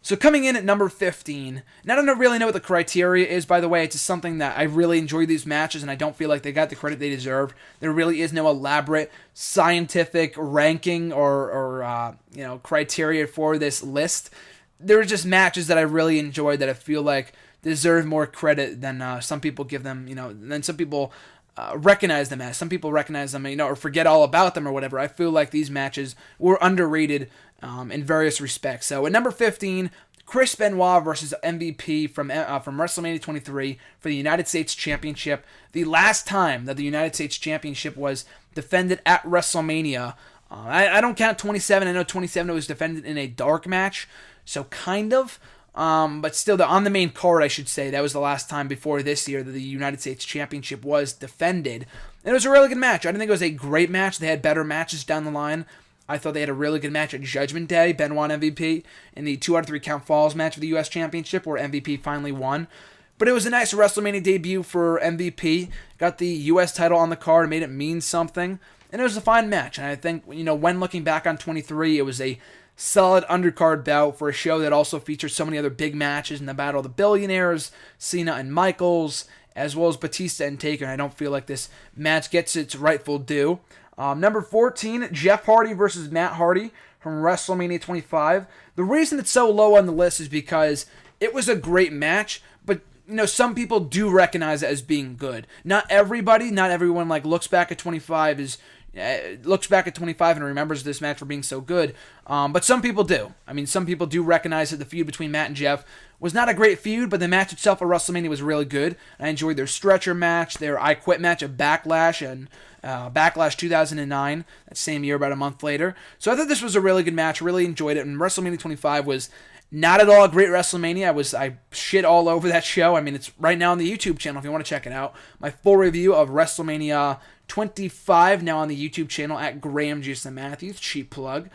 So coming in at number 15, and I don't really know what the criteria is, by the way. It's just something that I really enjoy these matches, and I don't feel like they got the credit they deserve. There really is no elaborate scientific ranking or criteria for this list. There are just matches that I really enjoyed that I feel like deserve more credit than some people give them, than some people recognize them as. Some people recognize them, or forget all about them or whatever. I feel like these matches were underrated in various respects. So at number 15, Chris Benoit versus MVP from WrestleMania 23 for the United States Championship. The last time that the United States Championship was defended at WrestleMania. I don't count 27. I know 27 was defended in a dark match, so kind of. But still, on the main card, I should say, that was the last time before this year that the United States Championship was defended. And it was a really good match. I didn't think it was a great match. They had better matches down the line. I thought they had a really good match at Judgment Day, Benoit MVP, in the 2 out of 3 count falls match for the U.S. Championship, where MVP finally won. But it was a nice WrestleMania debut for MVP. Got the U.S. title on the card, made it mean something. And it was a fine match. And I think, when looking back on 23, it was a solid undercard bout for a show that also featured so many other big matches in the Battle of the Billionaires, Cena and Michaels, as well as Batista and Taker. And I don't feel like this match gets its rightful due. Number 14, Jeff Hardy versus Matt Hardy from WrestleMania 25. The reason it's so low on the list is because it was a great match, but some people do recognize it as being good. Not everyone looks back at 25 and remembers this match for being so good. But some people do. Some people do recognize that the feud between Matt and Jeff was not a great feud, but the match itself at WrestleMania was really good. I enjoyed their stretcher match, their I Quit match at Backlash, and Backlash 2009, that same year, about a month later. So I thought this was a really good match, really enjoyed it, and WrestleMania 25 was not at all a great WrestleMania. I shit all over that show. It's right now on the YouTube channel if you want to check it out. My full review of WrestleMania 25 now on the YouTube channel at Graham Jason Matthews, cheap plug.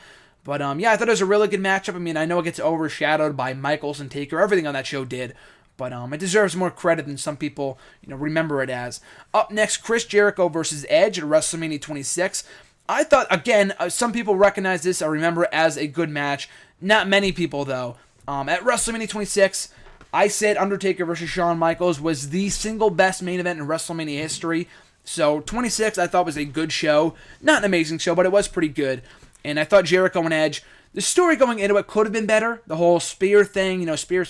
But I thought it was a really good matchup. I know it gets overshadowed by Michaels and Taker. Everything on that show did. But it deserves more credit than some people remember it as. Up next, Chris Jericho versus Edge at WrestleMania 26. I thought, again, some people recognize this or remember it as a good match. Not many people, though. At WrestleMania 26, I said Undertaker versus Shawn Michaels was the single best main event in WrestleMania history. So 26 I thought was a good show. Not an amazing show, but it was pretty good. And I thought Jericho and Edge, the story going into it could have been better. The whole spear thing, spear,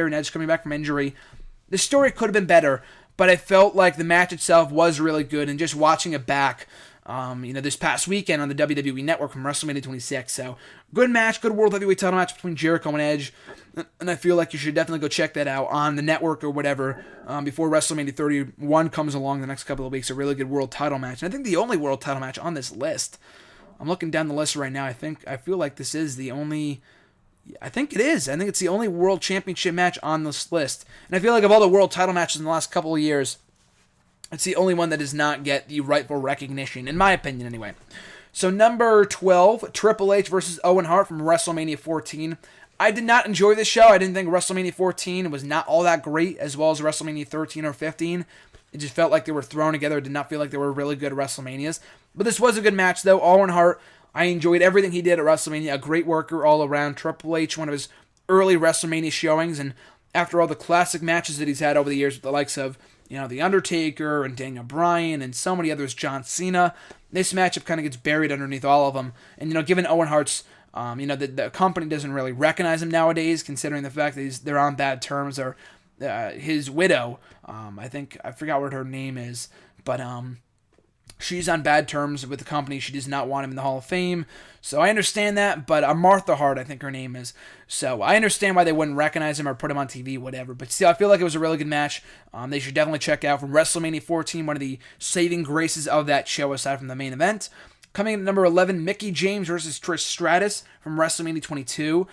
and Edge coming back from injury. The story could have been better, but I felt like the match itself was really good. And just watching it back, this past weekend on the WWE Network from WrestleMania 26. So, good match, good World Heavyweight title match between Jericho and Edge. And I feel like you should definitely go check that out on the network or whatever before WrestleMania 31 comes along the next couple of weeks. A really good world title match. And I think the only world title match on this list. I'm looking down the list right now. I feel like this is the only... I think it is. I think it's the only world championship match on this list. And I feel like of all the world title matches in the last couple of years, it's the only one that does not get the rightful recognition, in my opinion anyway. So number 12, Triple H versus Owen Hart from WrestleMania 14. I did not enjoy this show. I didn't think WrestleMania 14 was not all that great, as well as WrestleMania 13 or 15. It just felt like they were thrown together. It did not feel like they were really good WrestleManias. But this was a good match, though. Owen Hart, I enjoyed everything he did at WrestleMania. A great worker all around. Triple H, one of his early WrestleMania showings. And after all the classic matches that he's had over the years with the likes of, The Undertaker and Daniel Bryan and so many others, John Cena, this matchup kind of gets buried underneath all of them. And, given Owen Hart's, the company doesn't really recognize him nowadays, considering the fact that they're on bad terms, or his widow, I forgot what her name is, but she's on bad terms with the company. She does not want him in the Hall of Fame. So I understand that, but Martha Hart, I think her name is. So I understand why they wouldn't recognize him or put him on TV, whatever. But still, I feel like it was a really good match. They should definitely check out from WrestleMania 14, one of the saving graces of that show aside from the main event. Coming in at number 11, Mickie James versus Trish Stratus from WrestleMania 22.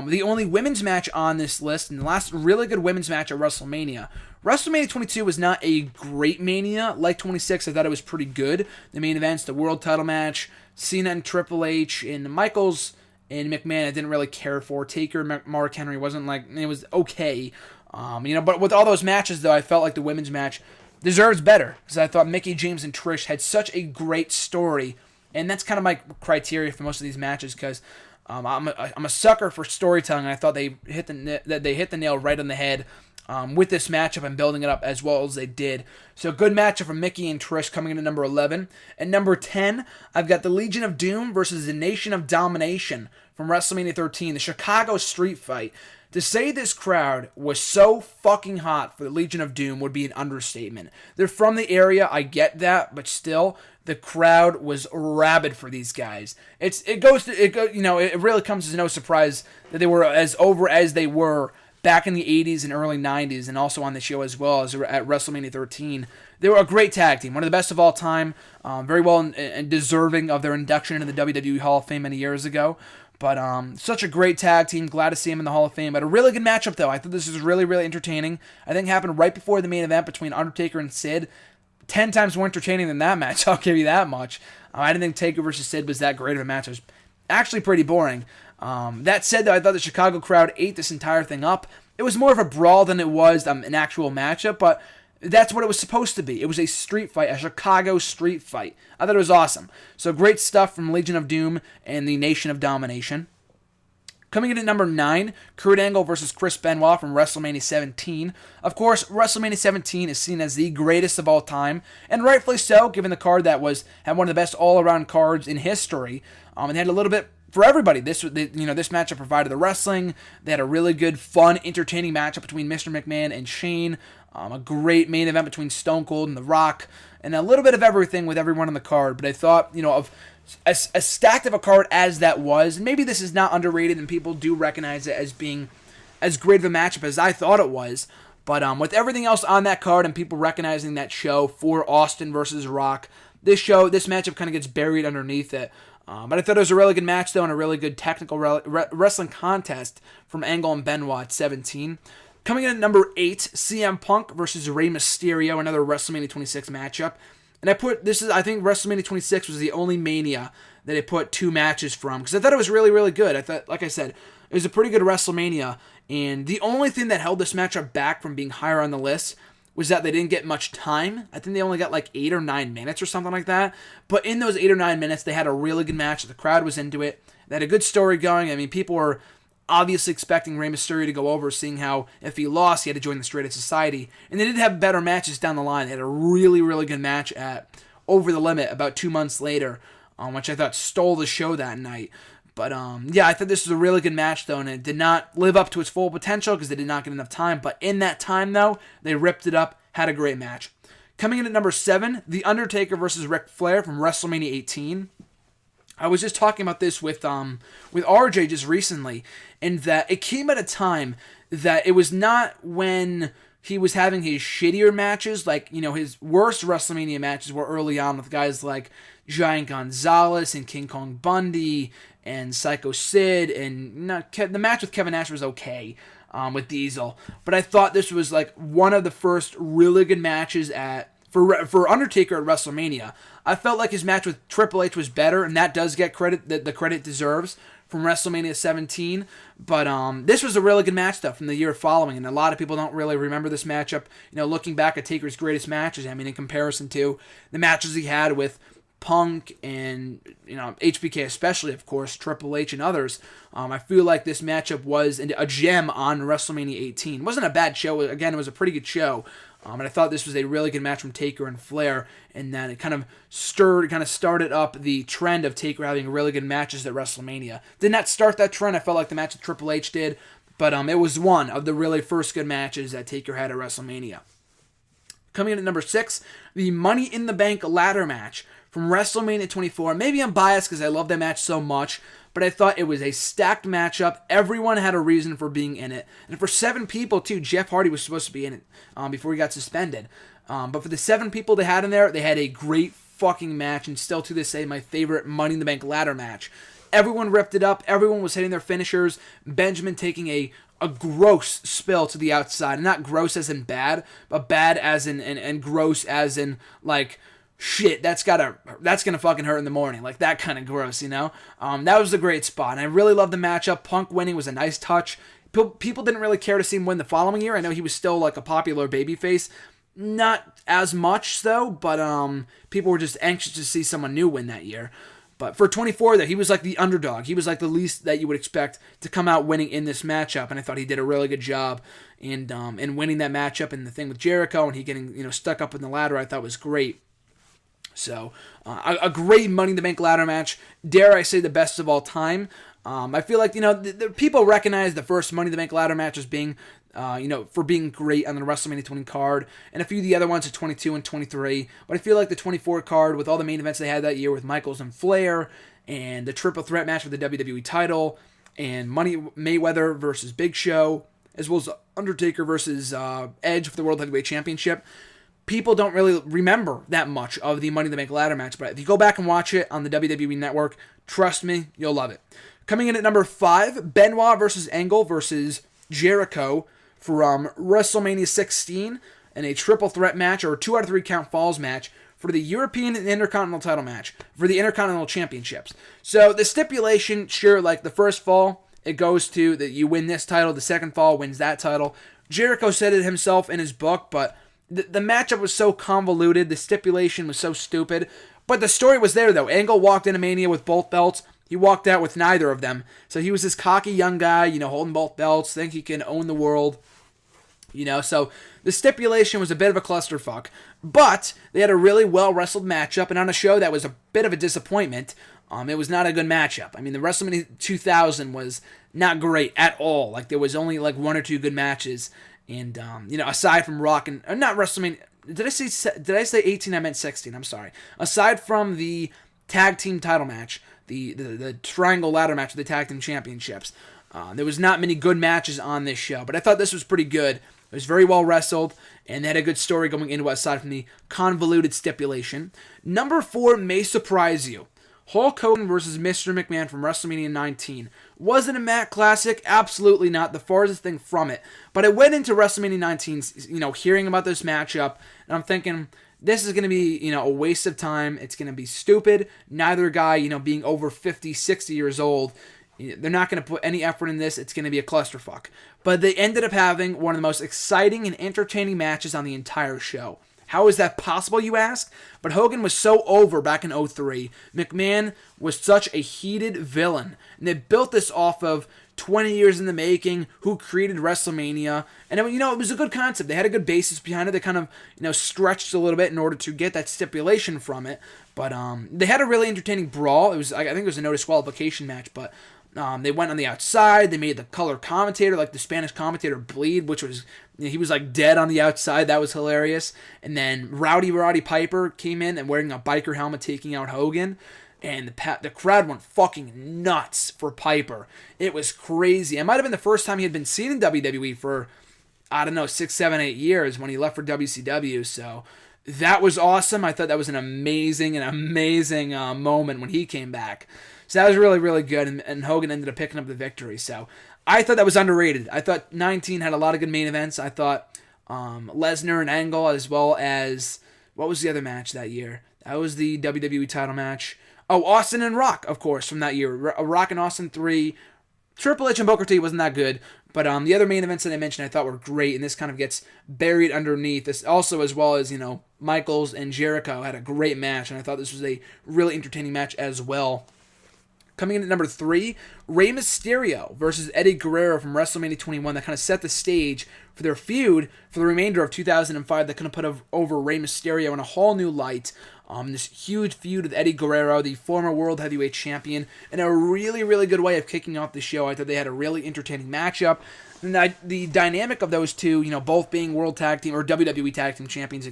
The only women's match on this list, and the last really good women's match at WrestleMania. WrestleMania 22 was not a great Mania. Like 26, I thought it was pretty good. The main events, the world title match, Cena and Triple H, and Michaels and McMahon I didn't really care for. Taker, Mark Henry wasn't it was okay. But with all those matches, though, I felt like the women's match deserves better. Because I thought Mickie James and Trish had such a great story. And that's kind of my criteria for most of these matches, because I'm a sucker for storytelling. I thought they hit the nail right on the head with this matchup and building it up as well as they did. So good matchup from Mickie and Trish coming into number 11. And number 10, I've got the Legion of Doom versus the Nation of Domination from WrestleMania 13, the Chicago Street Fight. To say this crowd was so fucking hot for the Legion of Doom would be an understatement. They're from the area, I get that, but still, the crowd was rabid for these guys. It really comes as no surprise that they were as over as they were back in the 80s and early 90s, and also on the show as well as at WrestleMania 13. They were a great tag team, one of the best of all time, very well and deserving of their induction into the WWE Hall of Fame many years ago. But such a great tag team. Glad to see him in the Hall of Fame. But a really good matchup, though. I thought this was really, really entertaining. I think it happened right before the main event between Undertaker and Sid. 10 times more entertaining than that match. I'll give you that much. I didn't think Taker versus Sid was that great of a match. It was actually pretty boring. That said, though, I thought the Chicago crowd ate this entire thing up. It was more of a brawl than it was an actual matchup, but that's what it was supposed to be. It was a street fight, a Chicago street fight. I thought it was awesome. So great stuff from Legion of Doom and the Nation of Domination. Coming in at number 9, Kurt Angle versus Chris Benoit from WrestleMania 17. Of course, WrestleMania 17 is seen as the greatest of all time, and rightfully so, given the card that had one of the best all-around cards in history, and had a little bit for everybody. This matchup provided the wrestling. They had a really good, fun, entertaining matchup between Mr. McMahon and Shane. A great main event between Stone Cold and The Rock, and a little bit of everything with everyone on the card. But I thought, of as stacked of a card as that was, and maybe this is not underrated and people do recognize it as being as great of a matchup as I thought it was. But with everything else on that card and people recognizing that show for Austin versus Rock, this matchup kind of gets buried underneath it. But I thought it was a really good match, though, and a really good technical wrestling contest from Angle and Benoit at 17. Coming in at number 8, CM Punk versus Rey Mysterio, another WrestleMania 26 matchup. And I think WrestleMania 26 was the only Mania that I put 2 matches from, because I thought it was really, really good. I thought, like I said, it was a pretty good WrestleMania, and the only thing that held this matchup back from being higher on the list was that they didn't get much time. I think they only got like 8 or 9 minutes or something like that. But in those 8 or 9 minutes, they had a really good match. The crowd was into it. They had a good story going. I mean, people were obviously expecting Rey Mysterio to go over, seeing how if he lost, he had to join the Stratus Society. And they did have better matches down the line. They had a really, really good match at Over the Limit about 2 months later, which I thought stole the show that night. But I thought this was a really good match, though, and it did not live up to its full potential because they did not get enough time. But in that time, though, they ripped it up, had a great match. Coming in at number 7, The Undertaker versus Ric Flair from WrestleMania 18. I was just talking about this with RJ just recently, and that it came at a time that it was not when he was having his shittier matches, like, his worst WrestleMania matches were early on with guys like Giant Gonzalez and King Kong Bundy and Psycho Sid, and the match with Kevin Nash was okay with Diesel, but I thought this was like one of the first really good matches for Undertaker at WrestleMania. I felt like his match with Triple H was better, and that does get credit that the credit deserves from WrestleMania 17. But this was a really good match, though, from the year following, and a lot of people don't really remember this matchup. Looking back at Taker's greatest matches, I mean, in comparison to the matches he had with Punk and HBK, especially, of course, Triple H and others. I feel like this matchup was a gem on WrestleMania 18. It wasn't a bad show. Again, it was a pretty good show. And I thought this was a really good match from Taker and Flair, and that it kind of started up the trend of Taker having really good matches at WrestleMania. Did not start that trend. I felt like the match with Triple H did, but it was one of the really first good matches that Taker had at WrestleMania. Coming in at number 6, the Money in the Bank ladder match from WrestleMania 24. Maybe I'm biased because I love that match so much, but I thought it was a stacked matchup. Everyone had a reason for being in it. And for 7 people, too, Jeff Hardy was supposed to be in it before he got suspended. But for the 7 people they had in there, they had a great fucking match, and still to this day, my favorite Money in the Bank ladder match. Everyone ripped it up. Everyone was hitting their finishers. Benjamin taking a gross spill to the outside. And not gross as in bad, but bad as in, and gross as in, like, shit, that's gonna fucking hurt in the morning. Like, that kind of gross, That was a great spot. And I really loved the matchup. Punk winning was a nice touch. People didn't really care to see him win the following year. I know he was still, like, a popular babyface. Not as much, though, but people were just anxious to see someone new win that year. But for 24 there, he was like the underdog. He was like the least that you would expect to come out winning in this matchup, and I thought he did a really good job in winning that matchup. And the thing with Jericho and he getting stuck up in the ladder, I thought was great. So a great Money in the Bank ladder match. Dare I say the best of all time. I feel like the people recognize the first Money in the Bank ladder match as being for being great on the WrestleMania 20 card, and a few of the other ones at 22 and 23. But I feel like the 24 card, with all the main events they had that year with Michaels and Flair, and the triple threat match for the WWE title, and Mayweather versus Big Show, as well as Undertaker versus Edge for the World Heavyweight Championship, people don't really remember that much of the Money in the Bank ladder match. But if you go back and watch it on the WWE Network, trust me, you'll love it. Coming in at number 5, Benoit versus Angle versus Jericho from WrestleMania 16 in a triple threat match, or a 2 out of 3 count falls match for the European and Intercontinental title match for the Intercontinental Championships. So the stipulation, sure, like the first fall, it goes to that you win this title, the second fall wins that title. Jericho said it himself in his book, but the matchup was so convoluted, the stipulation was so stupid, but the story was there though. Angle walked into Mania with both belts. He walked out with neither of them. So he was this cocky young guy, holding both belts, think he can own the world. So the stipulation was a bit of a clusterfuck. But they had a really well-wrestled matchup, and on a show that was a bit of a disappointment, it was not a good matchup. I mean, the WrestleMania 2000 was not great at all. Like, there was only like 1 or 2 good matches. And, aside from Rock and... not WrestleMania... Did I say 18? I meant 16. I'm sorry. Aside from the tag team title match, the triangle ladder match of the tag team championships, there was not many good matches on this show, but I thought this was pretty good. It was very well wrestled, and they had a good story going into it aside from the convoluted stipulation. Number 4 may surprise you. Hulk Hogan versus Mr. McMahon from WrestleMania 19. Was it a Matt Classic? Absolutely not. The farthest thing from it. But I went into WrestleMania 19, hearing about this matchup, and I'm thinking, this is going to be, a waste of time. It's going to be stupid. Neither guy, being over 50, 60 years old, they're not going to put any effort in this. It's going to be a clusterfuck. But they ended up having one of the most exciting and entertaining matches on the entire show. How is that possible, you ask? But Hogan was so over back in 03. McMahon was such a heated villain. And they built this off of 20 years in the making, who created WrestleMania. And, it was a good concept. They had a good basis behind it. They kind of, stretched a little bit in order to get that stipulation from it. But they had a really entertaining brawl. I think it was a no disqualification match, but they went on the outside. They made the color commentator, like the Spanish commentator, bleed, which was, he was like dead on the outside. That was hilarious. And then Roddy Piper came in and wearing a biker helmet, taking out Hogan. And the crowd went fucking nuts for Piper. It was crazy. It might have been the first time he had been seen in WWE for, 6, 7, 8 years when he left for WCW. So that was awesome. I thought that was an amazing moment when he came back. So that was really, really good. And Hogan ended up picking up the victory. So I thought that was underrated. I thought 19 had a lot of good main events. I thought Lesnar and Angle, as well as, what was the other match that year? That was the WWE title match. Oh, Austin and Rock, of course, from that year. Rock and Austin 3. Triple H and Booker T wasn't that good. But the other main events that I mentioned I thought were great. And this kind of gets buried underneath this. Also, as well as, Michaels and Jericho had a great match. And I thought this was a really entertaining match as well. Coming in at number 3, Rey Mysterio versus Eddie Guerrero from WrestleMania 21. That kind of set the stage for their feud for the remainder of 2005. That kind of put over Rey Mysterio in a whole new light. This huge feud with Eddie Guerrero, the former World Heavyweight Champion, and a really, really good way of kicking off the show. I thought they had a really entertaining matchup. And the dynamic of those two, both being World Tag Team, or WWE Tag Team Champions,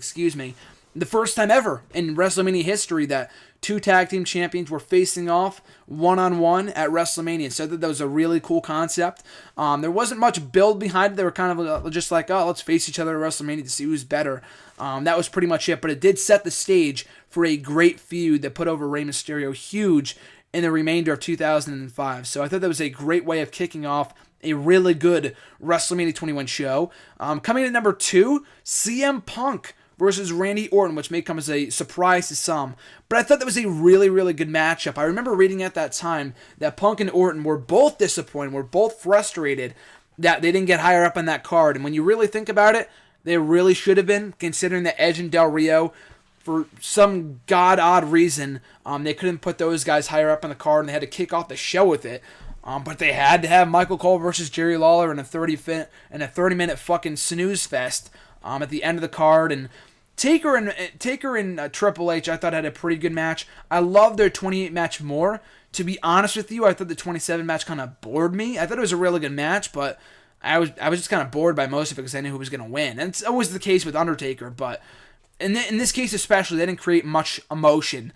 the first time ever in WrestleMania history that 2 tag team champions were facing off one-on-one at WrestleMania. So that was a really cool concept. There wasn't much build behind it. They were kind of just like, let's face each other at WrestleMania to see who's better. That was pretty much it. But it did set the stage for a great feud that put over Rey Mysterio huge in the remainder of 2005. So I thought that was a great way of kicking off a really good WrestleMania 21 show. Coming in at number 2, CM Punk versus Randy Orton, which may come as a surprise to some. But I thought that was a really, really good matchup. I remember reading at that time that Punk and Orton were both disappointed, were both frustrated that they didn't get higher up on that card. And when you really think about it, they really should have been, considering that Edge and Del Rio, for some god-odd reason, they couldn't put those guys higher up on the card, and they had to kick off the show with it. But they had to have Michael Cole versus Jerry Lawler in a 30-minute fucking snooze fest at the end of the card. And Taker and Triple H, I thought, had a pretty good match. I love their 28 match more. To be honest with you, I thought the 27 match kind of bored me. I thought it was a really good match, but I was just kind of bored by most of it because I knew who was going to win. And it's always the case with Undertaker, but in this case especially, they didn't create much emotion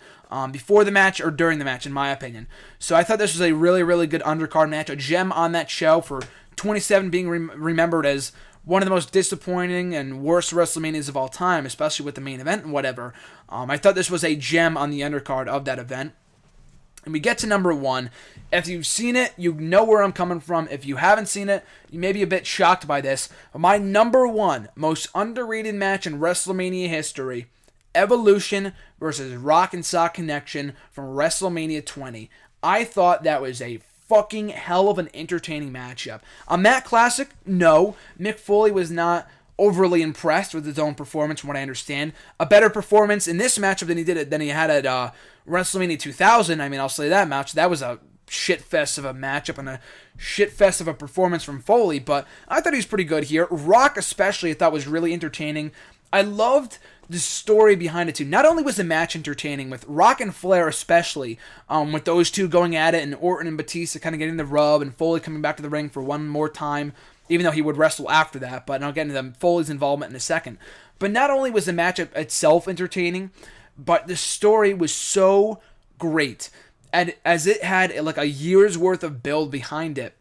before the match or during the match, in my opinion. So I thought this was a really, really good undercard match, a gem on that show for 27 being remembered as one of the most disappointing and worst WrestleManias of all time, especially with the main event and whatever. I thought this was a gem on the undercard of that event. And we get to number 1. If you've seen it, you know where I'm coming from. If you haven't seen it, you may be a bit shocked by this. But my number 1 most underrated match in WrestleMania history, Evolution versus Rock and Sock Connection from WrestleMania 20. I thought that was a fucking hell of an entertaining matchup. On that classic, no. Mick Foley was not overly impressed with his own performance, from what I understand. A better performance in this matchup than he had at WrestleMania 2000. I mean, I'll say that match. That was a shit fest of a matchup and a shit fest of a performance from Foley, but I thought he was pretty good here. Rock especially I thought was really entertaining. I loved the story behind it too. Not only was the match entertaining, with Rock and Flair especially, with those two going at it and Orton and Batista kind of getting the rub and Foley coming back to the ring for one more time, even though he would wrestle after that, but I'll get into Foley's involvement in a second. But not only was the match itself entertaining, but the story was so great, and as it had like a year's worth of build behind it,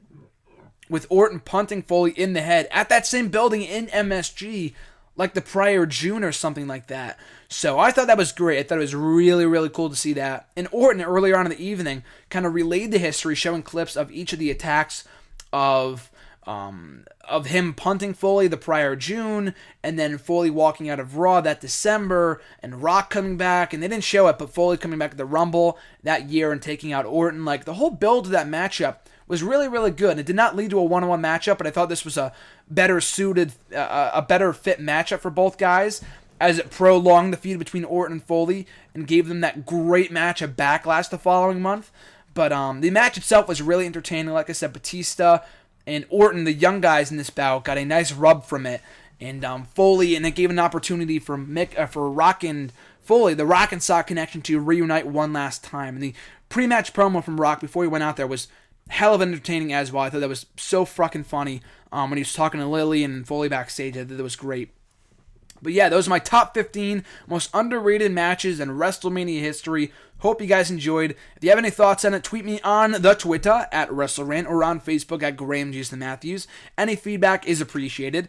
with Orton punting Foley in the head at that same building in MSG, like the prior June or something like that. So I thought that was great. I thought it was really, really cool to see that. And Orton, earlier on in the evening, kind of relayed the history, showing clips of each of the attacks of him punting Foley the prior June, and then Foley walking out of Raw that December, and Rock coming back, and they didn't show it, but Foley coming back at the Rumble that year and taking out Orton. Like, the whole build to that matchup was really, really good. It did not lead to a one-on-one matchup, but I thought this was a better suited, a better fit matchup for both guys, as it prolonged the feud between Orton and Foley and gave them that great match of Backlash the following month. But the match itself was really entertaining. Like I said, Batista and Orton, the young guys in this bout, got a nice rub from it. And Foley, and it gave an opportunity for Rock and Foley, the Rock and Sock Connection, to reunite one last time. And the pre-match promo from Rock before he went out there was hell of entertaining as well. I thought that was so fucking funny when he was talking to Lily and Foley backstage. I thought that was great. But yeah, those are my top 15 most underrated matches in WrestleMania history. Hope you guys enjoyed. If you have any thoughts on it, tweet me on the Twitter at WrestleRant or on Facebook at Graham Jason Matthews. Any feedback is appreciated.